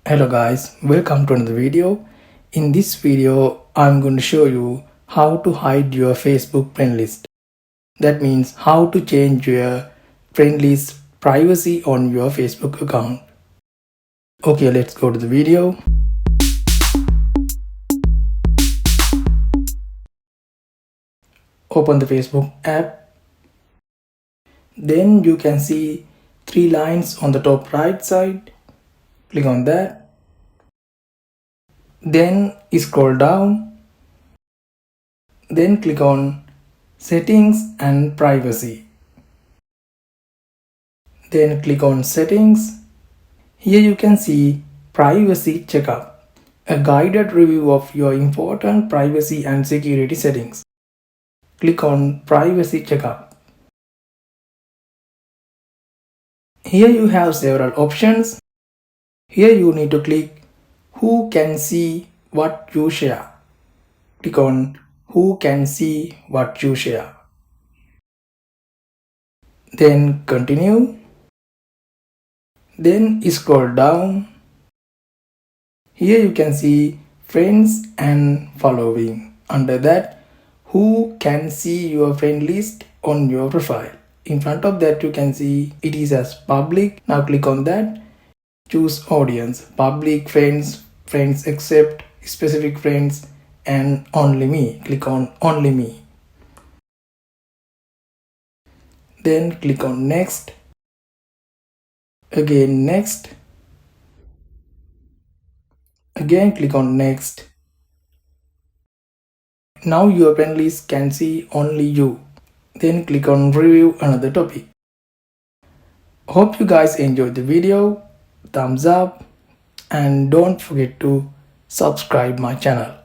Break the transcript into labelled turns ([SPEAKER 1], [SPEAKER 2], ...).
[SPEAKER 1] Hello guys, welcome to another video. In this video, I'm going to show you how to hide your Facebook friend list. That means how to change your friend list privacy on your Facebook account. Okay, let's go to the video. Open the Facebook app. Then you can see three lines on the top right side. Click on that. Then scroll down. Then click on Settings and Privacy. Then click on Settings. Here you can see Privacy Checkup, a guided review of your important privacy and security settings. Click on Privacy Checkup. Here you have several options. Here you need to click Who can see what you share. Click on Who can see what you share. Then continue. Then scroll down. Here you can see Friends and Following. Under that, who can see your friend list on your profile. In front of that you can see it is as public. Now click on that. Choose audience, public, friends, friends except, specific friends, and only me. Click on only me. Then click on next. Again next. Again click on next. Now your friend list can see only you. Then click on review another topic. Hope you guys enjoyed the video. Thumbs up and don't forget to subscribe my channel.